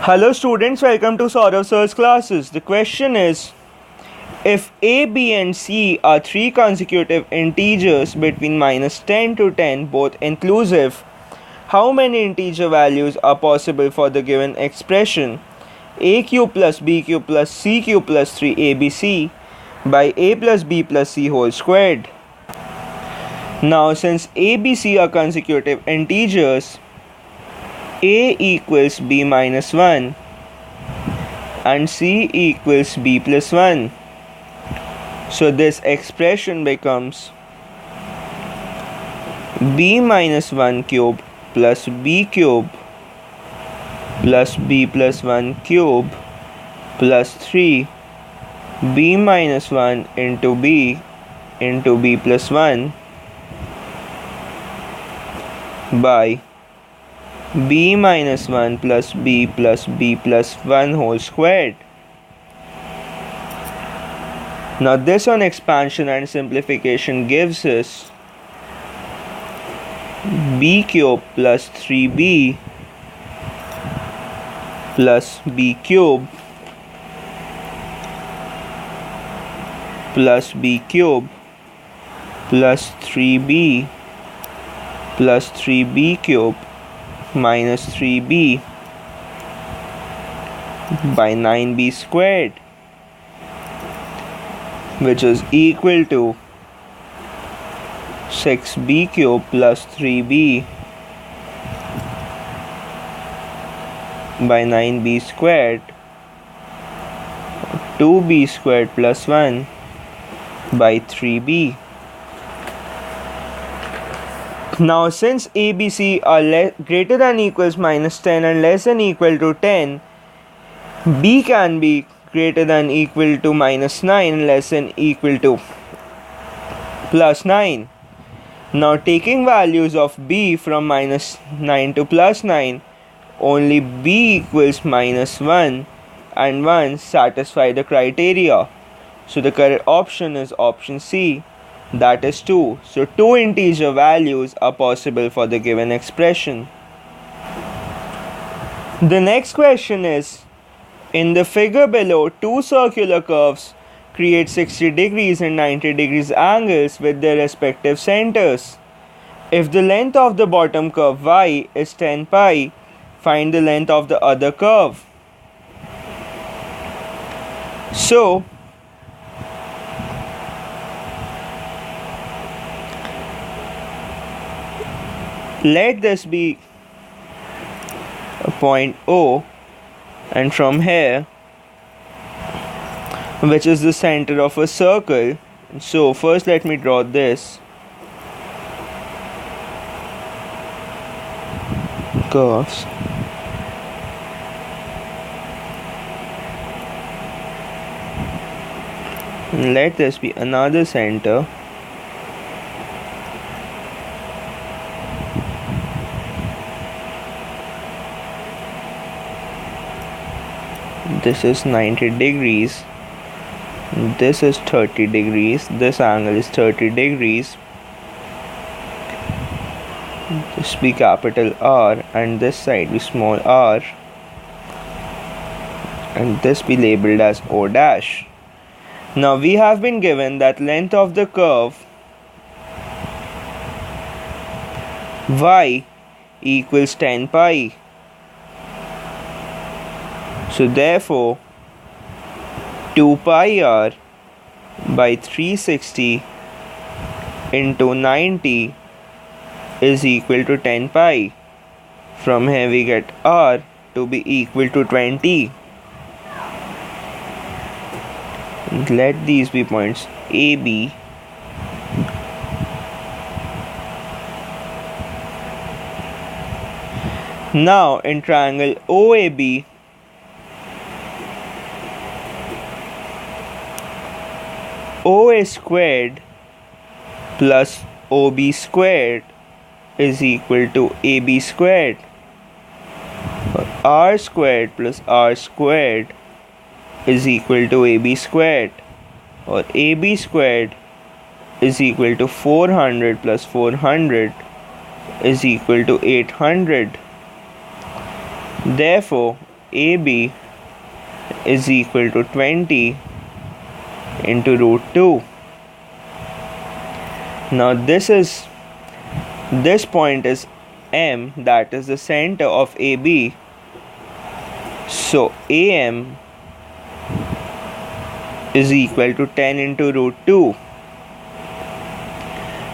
Hello students, welcome to SOURAV Sir's classes. The question is, if A, B and C are three consecutive integers between -10 to 10, both inclusive, how many integer values are possible for the given expression a cube plus b cube plus c cube plus 3abc by a plus b plus c whole squared? Now since a, b, c are consecutive integers, a equals b minus 1 and c equals b plus 1. So this expression becomes b minus 1 cube plus b cube plus b plus 1 cube plus 3 b minus 1 into b plus 1 by b minus 1 plus b plus 1 whole squared. Now this on expansion and simplification gives us b cube plus 3b plus b cube plus b cube plus 3b plus 3b cube minus 3b by 9b squared, which is equal to 6b cube plus 3b by 9b squared, 2b squared plus 1 by 3b. Now since a, b, c are greater than equals -10 and less than equal to 10, b can be greater than equal to -9 and less than equal to +9. Now taking values of b from -9 to +9, only b equals -1 and 1 satisfy the criteria. So the correct option is option C, that is 2. So 2 integer values are possible for the given expression. The next question is, in the figure below, two circular curves create 60 degrees and 90 degrees angles with their respective centers. If the length of the bottom curve y is 10 pi, find the length of the other curve. So let this be a point O, and from here, which is the center of a circle. So first let me draw this curves. And let this be another center. This is 90 degrees, this is 30 degrees, this angle is 30 degrees. This be capital R and this side be small r, and this be labeled as O dash. Now we have been given that length of the curve y equals 10 pi. So therefore 2 pi r by 360 into 90 is equal to 10 pi. From here we get r to be equal to 20. Let these be points AB. Now in triangle OAB, OA squared plus OB squared is equal to AB squared, or R squared plus R squared is equal to AB squared, or AB squared is equal to 400 plus 400 is equal to 800. Therefore, AB is equal to 20 into root 2. Now this point is M, that is the center of AB. So AM is equal to 10 into root 2.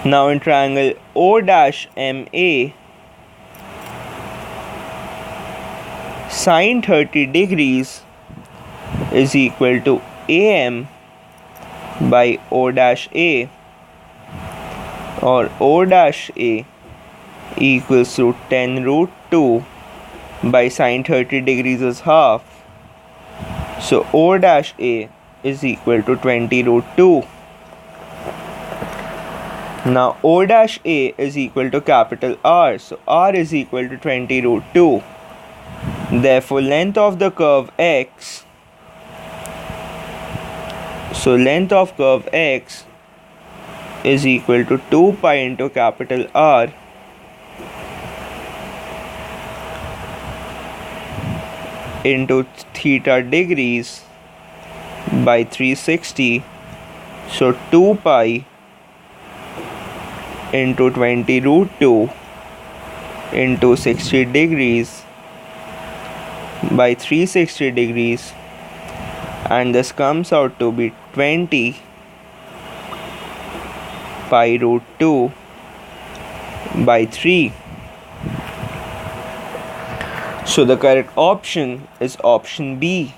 Now in triangle O'MA, sine 30 degrees is equal to AM by O'A, or O'A equals to 10 root 2 by sine 30 degrees is half. So O'A is equal to 20 root 2. Now O'A is equal to capital R. So R is equal to 20 root 2. Therefore length of the curve X, so length of curve X is equal to 2 pi into capital R into theta degrees by 360. So 2 pi into 20 root 2 into 60 degrees by 360 degrees, and this comes out to be 20 pi root 2 by 3. So the correct option is option B.